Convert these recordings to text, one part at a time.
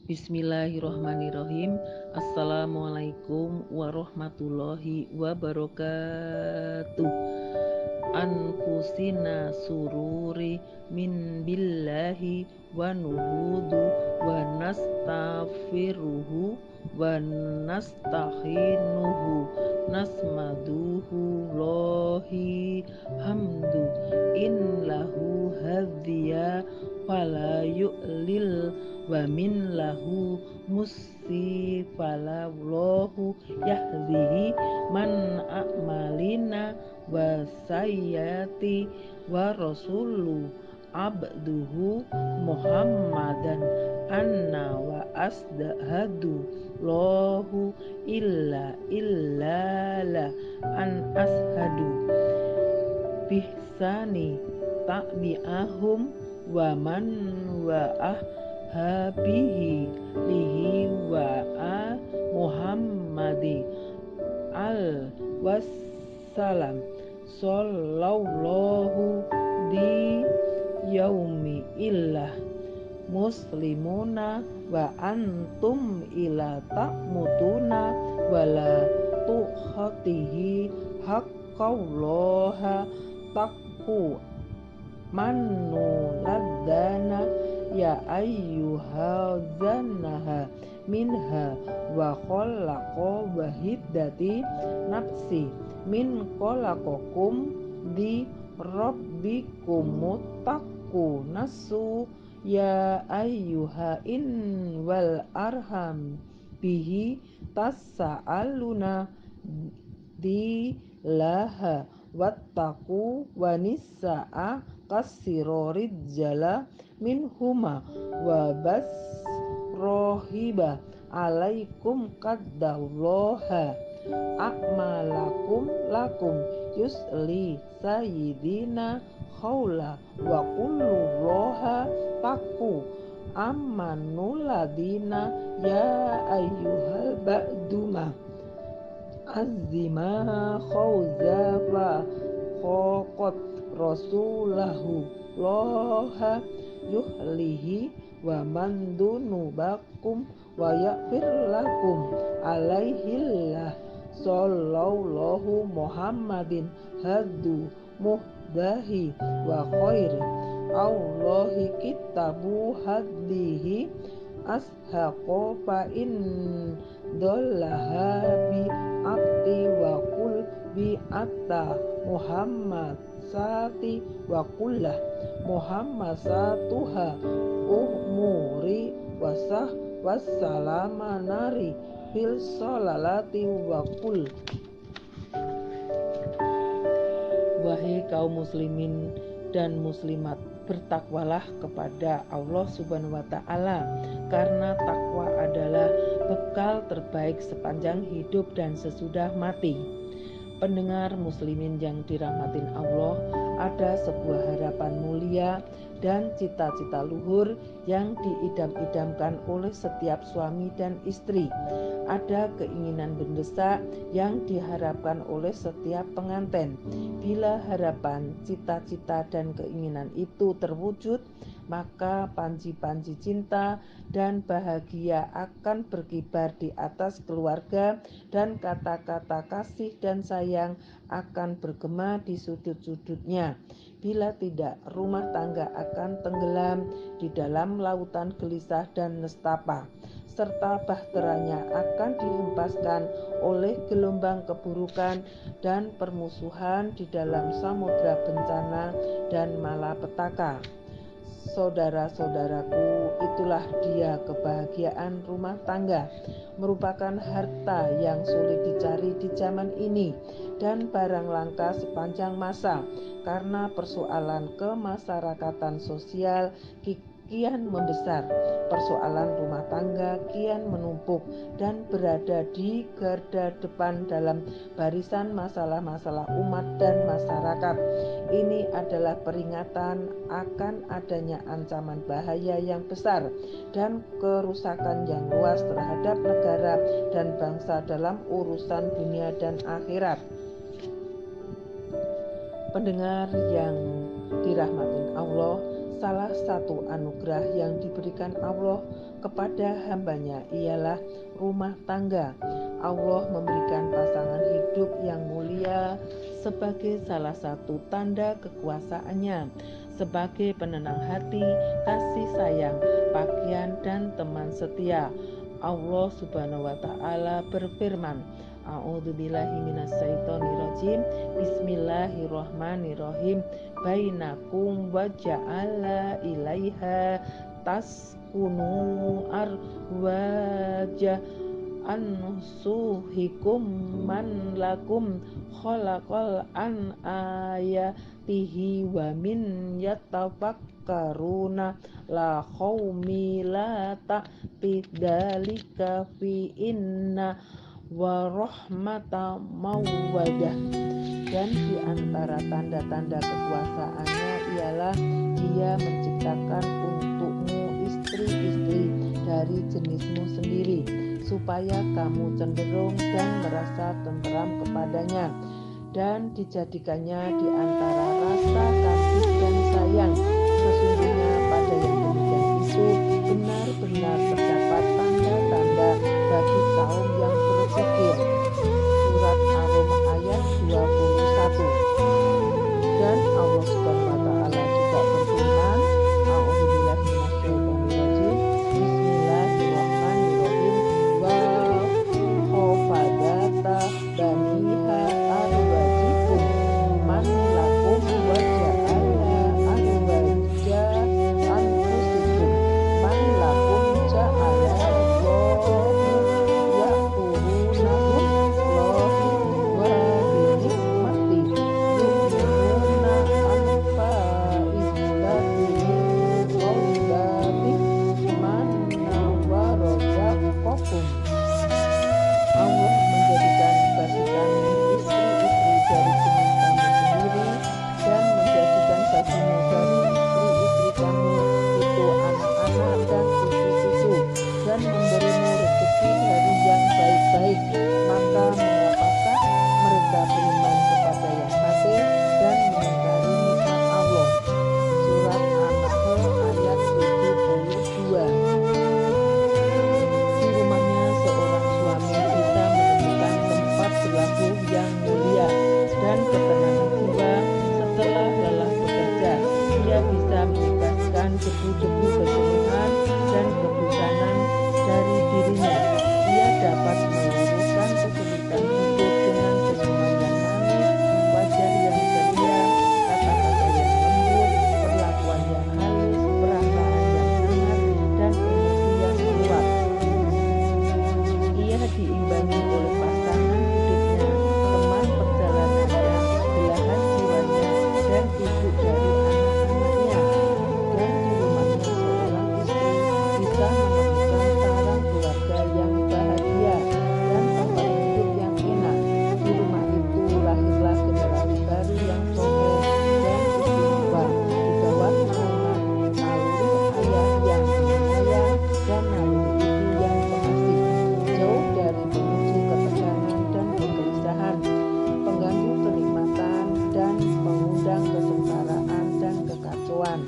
Bismillahirrahmanirrahim. Assalamualaikum warahmatullahi wabarakatuh. Anfusina sururi min billahi wa nuhudu wa nastaghfiruhu wa nastahinuhu nasmaduhu lohi hamdu inlahu hadhiya fala yu'lil wa min lahu musifalallahu yahdihi man a'malina wa sayyati wa rasulu abduhu muhammadan anna wa asdahadu lahu illa la an ashadu bihsani ta'bi'ahum wa man wa'ah habihi lihi wa'a muhammadi al wassalam sallallahu di yaumi illah muslimuna wa antum ila ta'mutuna wala tukhatihi haqqallaha taqu mannuladana ya ayyuhazanaha minha wa khalaqa wahiddati nafsi min khalaqakum di rabbikum taqu nasu ya ayyuha in wal arham bihi tasa'aluna di laha wattaqu wa nisa'a kasirorid jala minhuma wa bas rohiba alaikum qaddalloha a'malakum lakum yusli sayyidina khawla wa kullullaha taku ammanuladina ya ayyuhal ba'duma azima khawzafa khokot rasulahu loha yuhlihi wa mandunubakum wa ya'fir lakum alaihillah sallallahu muhammadin hadu muhdahi wa khairi Allahi kitabu hadihi ashaqo fa in dollaha bi abdi wa kul bi atta muhammad sati wa kullah muhammad satuha umuri wasah wassalama nari fil solalati wa kul. Wahai kaum muslimin dan muslimat, bertakwalah kepada Allah Subhanahu wa Ta'ala, karena takwa adalah bekal terbaik sepanjang hidup dan sesudah mati. Pendengar muslimin yang dirahmatin Allah, ada sebuah harapan mulia dan cita-cita luhur yang diidam-idamkan oleh setiap suami dan istri. Ada keinginan mendesak yang diharapkan oleh setiap pengantin. Bila harapan, cita-cita dan keinginan itu terwujud, maka panji-panji cinta dan bahagia akan berkibar di atas keluarga, dan kata-kata kasih dan sayang akan bergema di sudut-sudutnya. Bila tidak, rumah tangga akan tenggelam di dalam lautan gelisah dan nestapa, serta bahteranya akan dihempaskan oleh gelombang keburukan dan permusuhan di dalam samudra bencana dan malapetaka. Saudara-saudaraku, itulah dia kebahagiaan rumah tangga, merupakan harta yang sulit dicari di zaman ini dan barang langka sepanjang masa, karena persoalan kemasyarakatan sosial kian membesar. Persoalan rumah tangga kian menumpuk dan berada di garda depan dalam barisan masalah-masalah umat dan masyarakat. Ini adalah peringatan akan adanya ancaman bahaya yang besar dan kerusakan yang luas terhadap negara dan bangsa dalam urusan dunia dan akhirat. Pendengar yang dirahmatin Allah, salah satu anugerah yang diberikan Allah kepada hambanya ialah rumah tangga. Allah memberikan pasangan hidup yang mulia sebagai salah satu tanda kekuasaannya, sebagai penenang hati, kasih sayang, pakaian, dan teman setia. Allah Subhanahu wa Ta'ala berfirman, A'udzubillahi minasyaitonirrajim. Bismillahirrahmanirrahim. Bainakum wa ja'ala ilaiha taskunu arwaja ansuhikum man lakum khalaqal an ayatihi wa min yatafakkaruna la qaumi la ta'bidalika fi inna wa rahmata mawadah. Dan di antara tanda-tanda kekuasaannya ialah Dia menciptakan untukmu istri-istri dari jenismu sendiri, supaya kamu cenderung dan merasa tentram kepadanya, dan dijadikannya di antara rasa kasih dan sayang. Sesungguhnya pada yang demikian itu benar-benar terdapat tanda-tanda bagi kaum yang berpikir. Surat Ar-Rum ayat 21. Dan Allah Subhanahu wa Ta'ala juga berfirman, A'udzubillahi minasyaitonirrajim. Bismillahirrahmanirrahim. Wa khafadata baniha arwajikum man lakum wa ja'ala arwaja anfusikum man lakum ja'ala Allah menjadikan bagi kami istri-istri dari jenis kamu sendiri, dan menjadikan bagimu dari istri-istri kamu itu anak-anak dan cucu-cucu, dan memberimu rezeki dari yang baik-baik. Maka mengapakah mereka beriman kepada yang batil dan mengingkari nikmat Allah? Surat An-Nahl ayat 72. Yang mulia dan ketenangan jiwa setelah lelah bekerja. Ia bisa membebaskan debu-debu kejenuhan dan kebosanan dari dirinya. Ia dapat meluruskan kesulitan hidup dengan senyuman yang manis, wajah yang ceria, kata-kata yang lembut, perlakuan yang halus, perasaan yang hangat, dan emosi yang meluap. Ia diimbangi oleh pasangan hidupnya, teman perjalanannya, belahan jiwanya, dan ibu dari anak-anaknya. Dan di rumahnya seorang istri bisa menemukan sarang keluarga yang bahagia dan tempat hidup yang enak. Di rumah itu lahirlah generasi baru yang soleh dan istimewa di bawah naungan naluri ayah yang penyayang dan naluri ibu yang pengasih, jauh dari pemicu ketegangan dan kegelisahan, pengganggu kenikmatan, dan mengundang kesengsaraan dan kekacauan.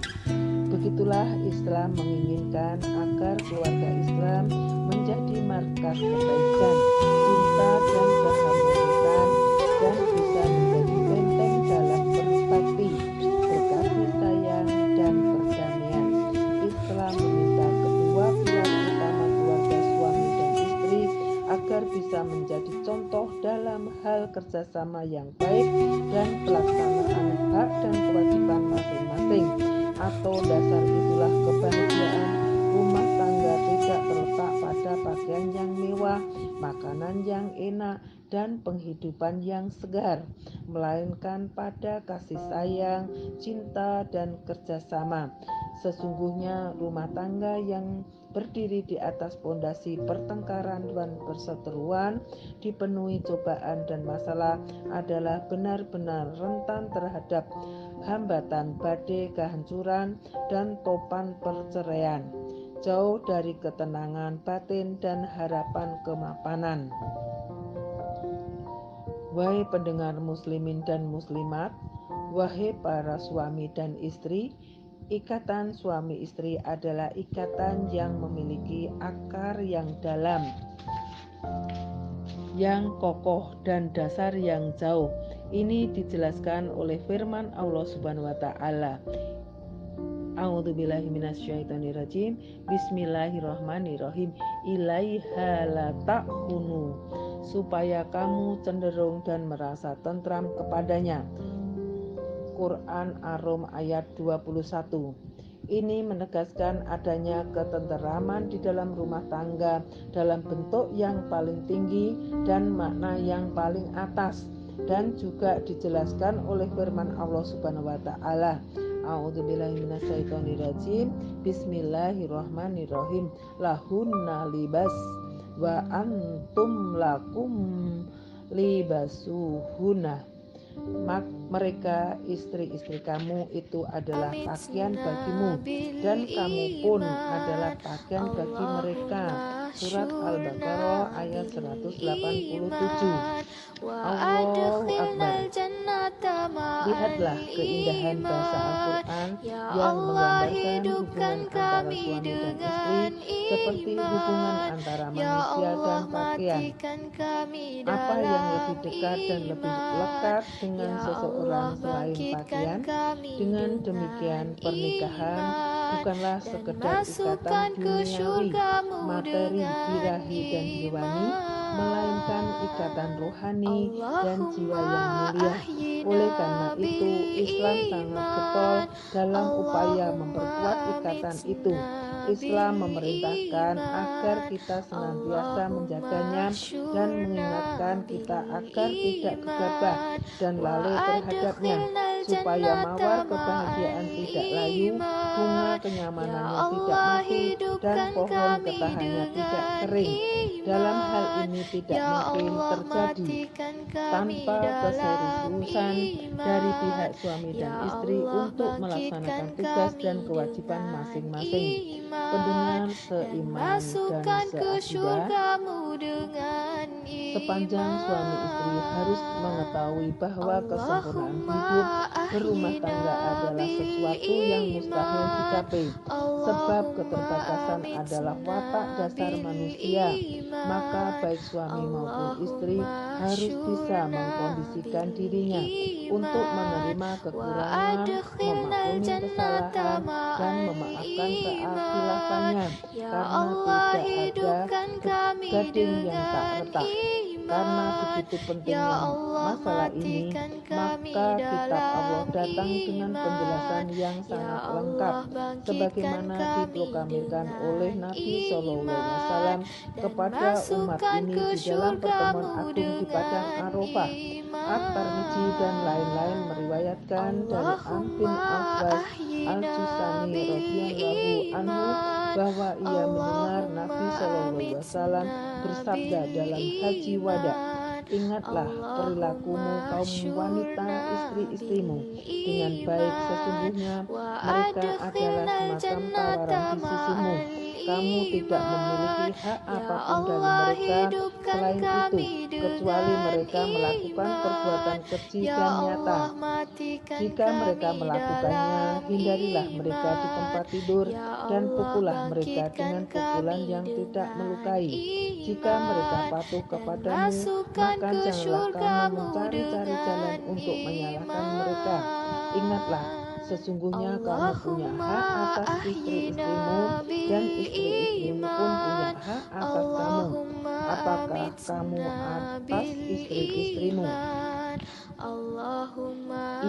Begitulah Islam menginginkan agar keluarga Islam menjadi markas kebaikan, cinta, dan keharmonisan, dan bisa menjadi benteng dalam berbakti, berkasih sayang, dan perdamaian. Islam meminta kedua pilar utama keluarga suami dan istri agar bisa menjadi contoh dalam hal kerjasama yang baik dan pelaksanaan hak dan kewajiban masing-masing. Atau dasar itulah kebahagiaan rumah tangga tidak terletak pada pakaian yang mewah, makanan yang enak, dan penghidupan yang segar, melainkan pada kasih sayang, cinta, dan kerjasama. Sesungguhnya rumah tangga yang berdiri di atas pondasi pertengkaran dan perseteruan, dipenuhi cobaan dan masalah, adalah benar-benar rentan terhadap hambatan badai kehancuran dan topan perceraian, jauh dari ketenangan batin dan harapan kemapanan. Wahai pendengar muslimin dan muslimat, wahai para suami dan istri, Ikatan suami istri adalah ikatan yang memiliki akar yang dalam, yang kokoh dan dasar yang jauh. Ini dijelaskan oleh firman Allah Subhanahu wa taala. A'udzubillahi minasyaitonirrajim. Bismillahirrahmanirrahim. Ilaiha la ta'hunu, supaya kamu cenderung dan merasa tentram kepadanya. Quran Ar-Rum ayat 21. Ini menegaskan adanya ketenteraman di dalam rumah tangga dalam bentuk yang paling tinggi dan makna yang paling atas, dan juga dijelaskan oleh firman Allah Subhanahu wa taala. A'udzubillahi minasyaitonirrajim. Bismillahirrahmanirrahim. Lahunna libas wa antum lakum libasuhunna. Mereka istri-istri kamu itu adalah pakaian bagimu, dan kamu pun adalah pakaian bagi mereka. Surat Al-Baqarah ayat 187. Allahu Akbar. Lihatlah keindahan bahasa Al-Quran yang menggambarkan hubungan antara suami dan istri seperti hubungan antara manusia dan pakaian. Apa yang lebih dekat dan lebih lekat dengan seseorang selain pakaian? Dengan demikian, pernikahan bukanlah sekedar ikatan duniawi, materi, birahi, dan hewani, melainkan ikatan rohani dan jiwa yang mulia. Oleh karena itu, Islam sangat getol dalam upaya memperkuat ikatan itu. Islam memerintahkan agar kita senantiasa menjaganya dan mengingatkan kita agar tidak gegabah dan lalai terhadapnya, supaya mawar kebahagiaan tidak layu, bunga kenyamanannya tidak mati, dan pohon ketahannya tidak kering. Dalam hal ini tidak mungkin terjadi tanpa keseriusan dari pihak suami dan istri untuk melaksanakan tugas dan kewajiban masing-masing. Pendengar seiman dan seakidah, sepanjang suami istri harus mengetahui bahwa kesempurnaan hidup berumah tangga adalah sesuatu yang mustahil dicapai, sebab keterbatasan adalah watak dasar manusia. Maka baik suami maupun istri harus bisa mengkondisikan dirinya untuk menerima kekurangan, memaklumi kesalahan, dan memaafkan kekhilaafannya, karena tidak ada gading yang tak retak. Karena begitu pentingnya masalah ini, maka kitab Allah datang dengan penjelasan yang sangat lengkap, sebagaimana diproklamirkan oleh Nabi SAW kepada umat ini di dalam pertemuan agung di Padang Arafah. At-Tirmidzi dan lain-lain meriwayatkan dari Amr bin Abbas Al-Jusani radhiyallahu anhu bahwa ia mendengar Nabi SAW bersabda dalam haji wada, "Ingatlah perilakumu kaum wanita istri-istrimu dengan baik, sesungguhnya mereka adalah semacam tawaran di sisimu. Kamu tidak memiliki hak apapun dari mereka selain itu, kecuali mereka melakukan perbuatan keji dan nyata. Jika mereka melakukannya, hindarilah mereka di tempat tidur dan pukullah mereka dengan pukulan yang tidak melukai. Jika mereka patuh kepadamu, maka janganlah kamu mencari-cari jalan untuk menyalahkan mereka. Ingatlah, sesungguhnya kamu punya hak atas istri-istrimu, dan istri-istrimu pun punya hak atas kamu. Apakah kamu atas istri-istrimu?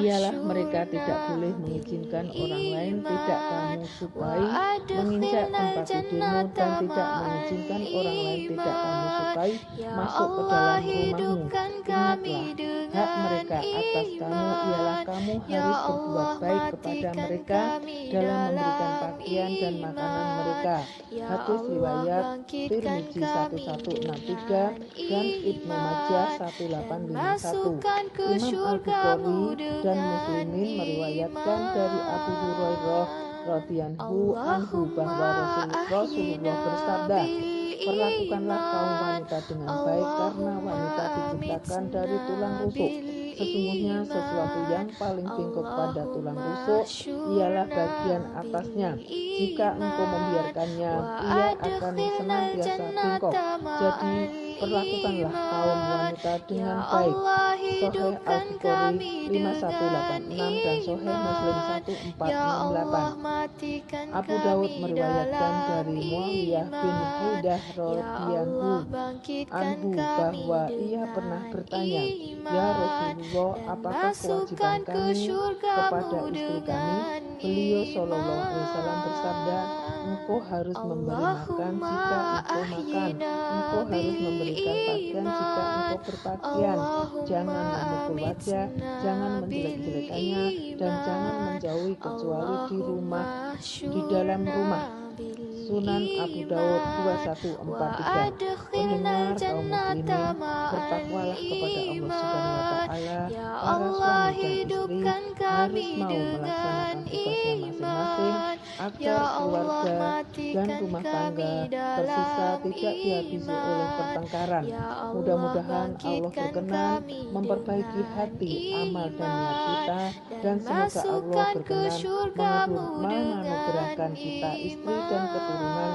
Ialah mereka tidak boleh mengizinkan orang lain tidak kamu sukai menginjak tempat tidurmu, dan tidak mengizinkan orang lain tidak kamu sukai masuk ke dalam rumahmu. Ingatlah, hak mereka atas kamu ialah kamu harus berbuat baik kepada mereka dalam memberikan pakaian dan makanan mereka. Hadis riwayat Tirmidzi 1163 dan Ibnu Majah 1851. Imam Al-Bukhari dan Muslimin meriwayatkan dari Abu Hurairah radhiyallahu anhu bahwa Rasulullah bersabda, "Perlakukanlah kaum wanita dengan baik, karena wanita diciptakan dari tulang rusuk, Sesungguhnya sesuatu yang paling bengkok pada tulang rusuk ialah bagian atasnya. Jika engkau membiarkannya, ia akan senantiasa bengkok. Jadi perlakukanlah kaum wanita dengan baik. Sahih Al-Bukhari 5186 dan Sahih Muslim 1468. Abu Daud meriwayatkan dari Muawiyah bin Haidah radhiyallahu anhu bahwa ia pernah bertanya, "Ya Rasulullah, apakah kewajiban kami kepada istri kami?" Beliau Shallallahu Alaihi Wasallam bersabda, "Engkau harus memberi makan jika engkau makan, engkau harus memberikan pakaian jika engkau berpakaian, jangan memukul wajah, jangan menjelek-jelekannya, dan jangan menjauhi kecuali di dalam rumah." Sunan Abu Daud 2143. Pendengar kaum muslimin, bertakwalah kepada Allah Subhanahu wa taala. Para suami dan istri harus mau melaksanakan tugasnya masing-masing agar keluarga dan rumah tangga tersisa tidak dihabisi oleh pertengkaran. Mudah-mudahan Allah berkenan memperbaiki hati, amal dan niat kita, dan semoga Allah berkenan menganugerahkan kita istri dan keturunan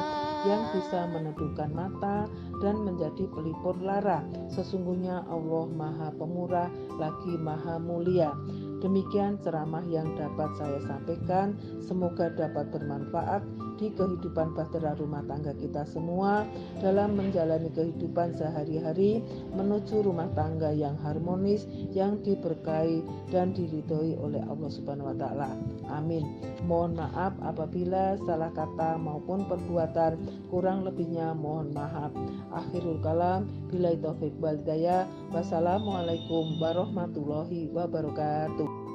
yang bisa meneduhkan mata dan menjadi pelipur lara. Sesungguhnya Allah Maha Pemurah lagi Maha Mulia. Demikian ceramah yang dapat saya sampaikan. Semoga dapat bermanfaat di kehidupan bahtera rumah tangga kita semua dalam menjalani kehidupan sehari-hari menuju rumah tangga yang harmonis, yang diberkahi dan diridhoi oleh Allah Subhanahu wa taala. Amin. Mohon maaf apabila salah kata maupun perbuatan, kurang lebihnya mohon maaf. Akhirul kalam, billahi taufiq wal hidayah. Wassalamualaikum warahmatullahi wabarakatuh.